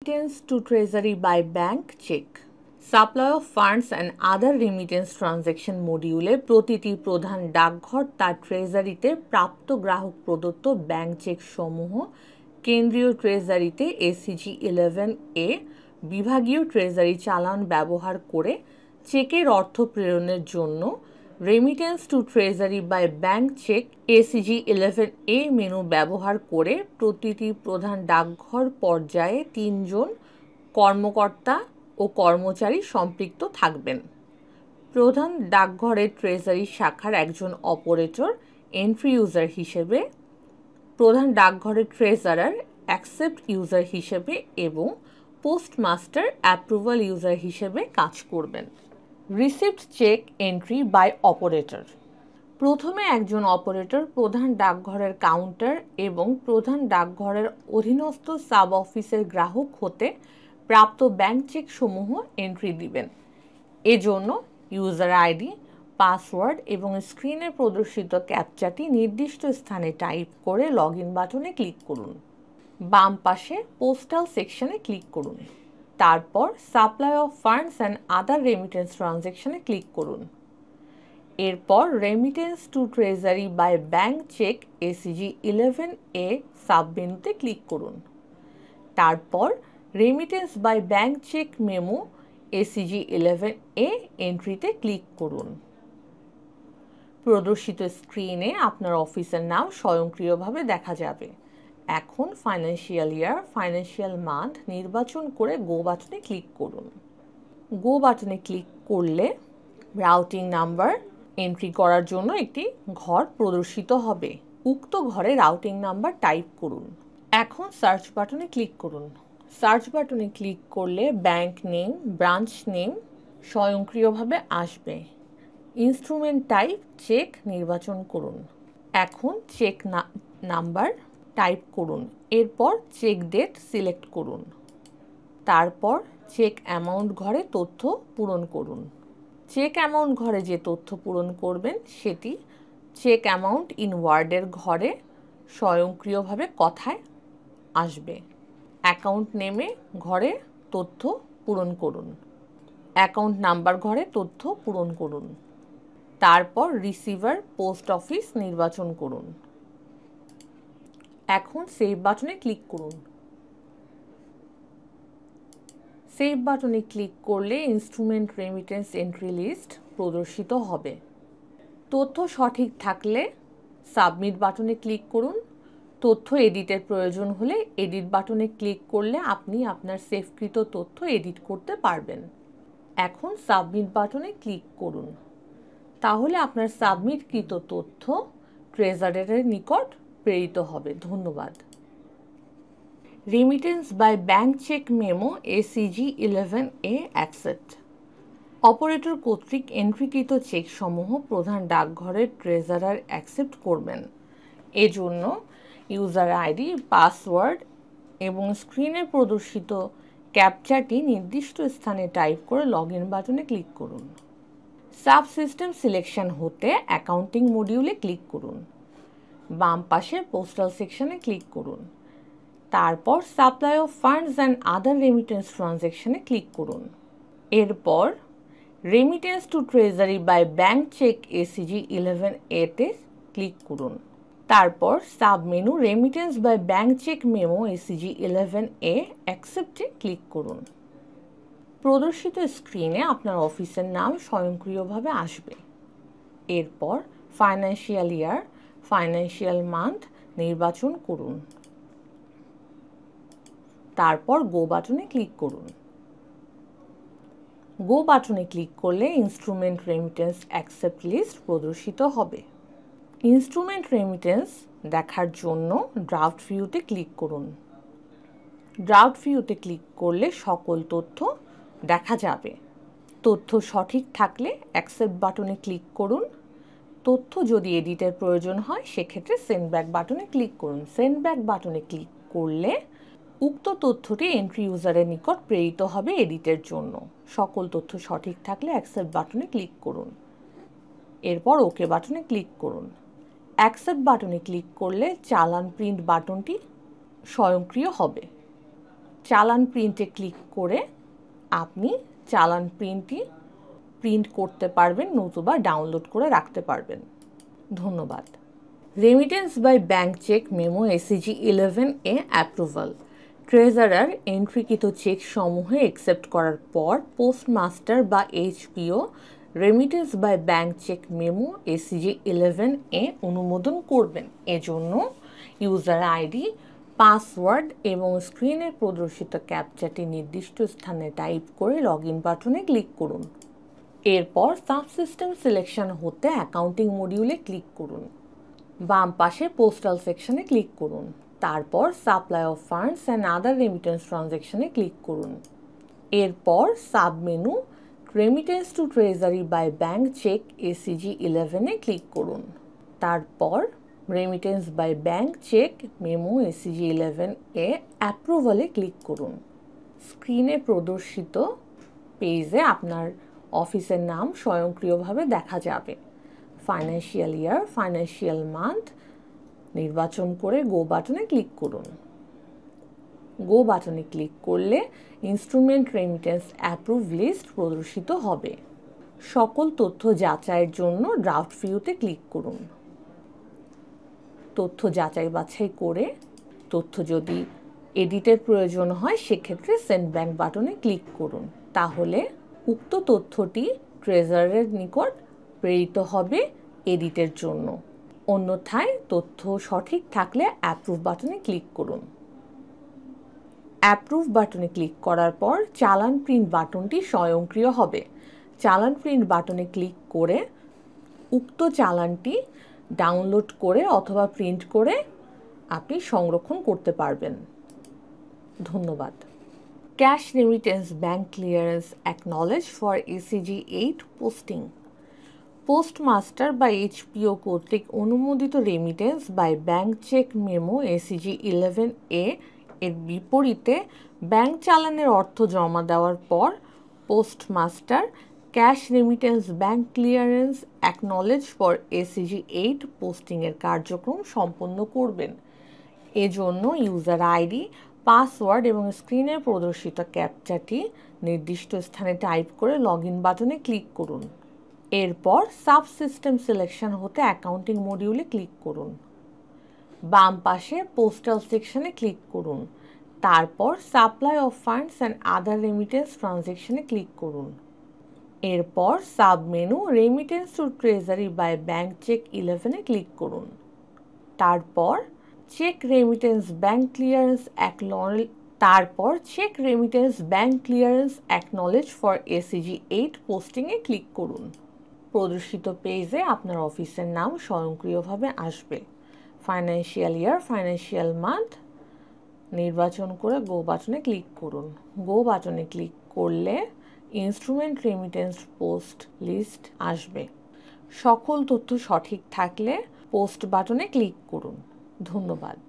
Remittance to Treasury by Bank Check. Supply of funds and other remittance transaction মডিউলে প্রতিটি প্রধান ডাকঘর তার ট্রেজারিতে প্রাপ্ত গ্রাহক প্রদত্ত ব্যাংক চেক সমূহ কেন্দ্রীয় ট্রেজারিতে এসিজি 11A বিভাগীয় ট্রেজারি চালান ব্যবহার করে চেকের অর্থ প্রেরণের জন্য remittance to treasury by bank cheque ACG 11A menu ব্যবহার করে প্রতিটি প্রধান ডাকঘর পর্যায়ে 3 জন কর্মকর্তা ও কর্মচারী সম্পৃক্ত থাকবেন। প্রধান ডাকঘরের ট্রেজারি শাখার একজন অপারেটর এন্ট্রি ইউজার হিসেবে, প্রধান ডাকঘরের ট্রেজারার অ্যাকসেপ্ট ইউজার হিসেবে এবং পোস্টমাস্টার অ্যাপ্রুভাল ইউজার হিসেবে কাজ করবেন। Receipt cheque entry by operator. প্রথমে একজন অপারেটর প্রধান ডাকঘরের কাউন্টার এবং প্রধান ডাকঘরের অধীনস্থ সাব অফিসের গ্রাহক হতে প্রাপ্ত ব্যাংক চেক সমূহ এন্ট্রি দিবেন। এজন্য ইউজার আইডি, পাসওয়ার্ড এবং স্ক্রিনে প্রদর্শিত ক্যাপচাটি নির্দিষ্ট স্থানে টাইপ করে লগইন বাটনে ক্লিক করুন। বাম পাশে পোস্টাল সেকশনে ক্লিক করুন। তারপর supply of funds and other remittance ট্রানজ্যাকশনে ক্লিক করুন। এরপর remittance to treasury by bank cheque ACG 11A sub মেনুতে ক্লিক করুন। তারপর remittance by bank cheque memo ACG 11A এন্ট্রিতে ক্লিক করুন। প্রদর্শিত স্ক্রিনে আপনার অফিসের নাম স্বয়ংক্রিয়ভাবে দেখা যাবে। এখন ফাইন্যান্সিয়াল ইয়ার, ফাইন্যান্সিয়াল মান্থ নির্বাচন করে গো বাটনে ক্লিক করুন। গো বাটনে ক্লিক করলে রাউটিং নাম্বার এন্ট্রি করার জন্য একটি ঘর প্রদর্শিত হবে। উক্ত ঘরে রাউটিং নাম্বার টাইপ করুন। এখন সার্চ বাটনে ক্লিক করুন। সার্চ বাটনে ক্লিক করলে ব্যাংক নেম, ব্রাঞ্চ নেম স্বয়ংক্রিয়ভাবে আসবে। ইনস্ট্রুমেন্ট টাইপ চেক নির্বাচন করুন। এখন চেক নাম্বার টাইপ করুন। এরপর চেক ডেট সিলেক্ট করুন। তারপর চেক অ্যামাউন্ট ঘরে তথ্য পূরণ করুন। চেক অ্যামাউন্ট ঘরে যে তথ্য পূরণ করবেন সেটি চেক অ্যামাউন্ট ইন ওয়ার্ডের ঘরে স্বয়ংক্রিয়ভাবে কথায় আসবে। অ্যাকাউন্ট নেমে ঘরে তথ্য পূরণ করুন। অ্যাকাউন্ট নাম্বার ঘরে তথ্য পূরণ করুন। তারপর রিসিভার পোস্ট অফিস নির্বাচন করুন। এখন সেভ বাটনে ক্লিক করুন। সেভ বাটনে ক্লিক করলে ইনস্ট্রুমেন্ট রেমিটেন্স এন্ট্রি লিস্ট প্রদর্শিত হবে। তথ্য সঠিক থাকলে সাবমিট বাটনে ক্লিক করুন। তথ্য এডিটের প্রয়োজন হলে এডিট বাটনে ক্লিক করলে আপনি আপনার সেভকৃত তথ্য এডিট করতে পারবেন। এখন সাবমিট বাটনে ক্লিক করুন। তাহলে আপনার সাবমিটকৃত তথ্য ট্রেজারারের নিকট প্রেরিত হবে। ধন্যবাদ। Remittance by bank cheque memo ACG 11A accept. Operator কর্তৃক এন্ট্রিকৃত চেক সমূহ প্রধান ডাকঘরের ট্রেজারার অ্যাকসেপ্ট করবেন। এজন্য ইউজার আইডি, পাসওয়ার্ড এবং স্ক্রিনে প্রদর্শিত ক্যাপচাটি নির্দিষ্ট স্থানে টাইপ করে লগইন বাটনে ক্লিক করুন। সাব সিস্টেম সিলেকশন হতে অ্যাকাউন্টিং মডিউলে ক্লিক করুন। বাম পাশে পোস্টাল সেকশনে ক্লিক করুন। তারপর supply of funds and other remittance ট্রানজ্যাকশনে ক্লিক করুন। এরপর remittance to treasury by bank cheque ACG 11A তে ক্লিক করুন। তারপর sub menu remittance by bank cheque memo ACG 11A অ্যাকসেপ্টে ক্লিক করুন। প্রদর্শিত স্ক্রিনে আপনার অফিসের নাম স্বয়ংক্রিয়ভাবে আসবে। এরপর ফাইন্যান্সিয়াল ইয়ার, ফাইন্যান্সিয়াল মান্থ নির্বাচন করুন। তারপর গো বাটনে ক্লিক করুন। গো বাটনে ক্লিক করলে ইনস্ট্রুমেন্ট রেমিটেন্স অ্যাকসেপ্ট লিস্ট প্রদর্শিত হবে। ইনস্ট্রুমেন্ট রেমিটেন্স দেখার জন্য ড্রাফট ভিউতে ক্লিক করুন। ড্রাফট ভিউতে ক্লিক করলে সকল তথ্য দেখা যাবে। তথ্য সঠিক থাকলে অ্যাকসেপ্ট বাটনে ক্লিক করুন। তথ্য যদি এডিটের প্রয়োজন হয় সেক্ষেত্রে সেন্ড ব্যাক বাটনে ক্লিক করুন। সেন্ড ব্যাক বাটনে ক্লিক করলে উক্ত তথ্যটি এন্ট্রি ইউজারের নিকট প্রেরিত হবে এডিটের জন্য। সকল তথ্য সঠিক থাকলে অ্যাকসেপ্ট বাটনে ক্লিক করুন। এরপর ওকে বাটনে ক্লিক করুন। অ্যাকসেপ্ট বাটনে ক্লিক করলে চালান প্রিন্ট বাটনটি স্বয়ংক্রিয় হবে। চালান প্রিন্টে ক্লিক করে আপনি চালান প্রিন্টটি প্রিন্ট করতে পারবেন, নতুবা ডাউনলোড করে রাখতে পারবেন। ধন্যবাদ। Remittance by bank cheque memo ACG 11A অ্যাপ্রুভাল। ট্রেজারার এন্ট্রিকৃত চেক সমূহে অ্যাকসেপ্ট করার পর পোস্টমাস্টার বা HPO remittance by bank cheque memo ACG 11A অনুমোদন করবেন। এজন্য ইউজার আইডি, পাসওয়ার্ড এবং স্ক্রিনে প্রদর্শিত ক্যাপচাটি নির্দিষ্ট স্থানে টাইপ করে লগইন বাটনে ক্লিক করুন। এরপর সাবসিস্টেম সিলেকশন হতে অ্যাকাউন্টিং মডিউলে ক্লিক করুন। বাম পাশে পোস্টাল সেকশনে ক্লিক করুন। তারপর supply of funds and other remittance ট্রানজ্যাকশনে ক্লিক করুন। এরপর submenu remittance to treasury by bank cheque ACG 11-এ ক্লিক করুন। তারপর remittance by bank cheque memo ACG 11A অ্যাপ্রুভালে ক্লিক করুন। স্ক্রিনে প্রদর্শিত পেজে আপনার অফিসের নাম স্বয়ংক্রিয়ভাবে দেখা যাবে। ফাইন্যান্সিয়াল ইয়ার, ফাইন্যান্সিয়াল মান্থ নির্বাচন করে গো বাটনে ক্লিক করুন। গো বাটনে ক্লিক করলে ইনস্ট্রুমেন্ট রেমিটেন্স অ্যাপ্রুভ লিস্ট প্রদর্শিত হবে। সকল তথ্য যাচাইয়ের জন্য ড্রাফট ভিউতে ক্লিক করুন। তথ্য যাচাই বাছাই করে তথ্য যদি এডিটের প্রয়োজন হয় সেক্ষেত্রে সেন্ড ব্যাক বাটনে ক্লিক করুন। তাহলে উক্ত তথ্যটি ট্রেজারারের নিকট প্রেরিত হবে এডিটের জন্য। অন্যথায় তথ্য সঠিক থাকলে অ্যাপ্রুভ বাটনে ক্লিক করুন। অ্যাপ্রুভ বাটনে ক্লিক করার পর চালান প্রিন্ট বাটনটি স্বয়ংক্রিয় হবে। চালান প্রিন্ট বাটনে ক্লিক করে উক্ত চালানটি ডাউনলোড করে অথবা প্রিন্ট করে আপনি সংরক্ষণ করতে পারবেন। ধন্যবাদ। Cash remittance bank clearance acknowledge for ACG 8 posting. Postmaster বা এইচপিও কর্তৃক অনুমোদিত remittance by bank cheque memo ACG 11A এর বিপরীতে ব্যাংক চালানের অর্থ জমা দেওয়ার পর postmaster cash remittance bank clearance acknowledge for ACG 8 পোস্টিংয়ের কার্যক্রম সম্পন্ন করবেন। এজন্য ইউজার আইডি, পাসওয়ার্ড এবং স্ক্রিনে প্রদর্শিত ক্যাপচাটি নির্দিষ্ট স্থানে টাইপ করে লগইন বাটনে ক্লিক করুন। এরপর সাবসিস্টেম সিলেকশন হতে অ্যাকাউন্টিং মডিউলে ক্লিক করুন। বাম পাশে পোস্টাল সেকশনে ক্লিক করুন। তারপর supply of funds and other remittance ট্রানজ্যাকশনে ক্লিক করুন। এরপর submenu remittance to treasury by bank cheque 11-এ ক্লিক করুন। তারপর cheque remittance bank clearance acknowledge for ACG 8 পোস্টিংয়ে ক্লিক করুন। প্রদর্শিত পেজে আপনার অফিসের নাম স্বয়ংক্রিয়ভাবে আসবে। ফাইন্যান্সিয়াল ইয়ার, ফাইন্যান্সিয়াল মান্থ নির্বাচন করে গো বাটনে ক্লিক করুন। গো বাটনে ক্লিক করলে ইনস্ট্রুমেন্ট রেমিটেন্স পোস্ট লিস্ট আসবে। সকল তথ্য সঠিক থাকলে পোস্ট বাটনে ক্লিক করুন। ধন্যবাদ।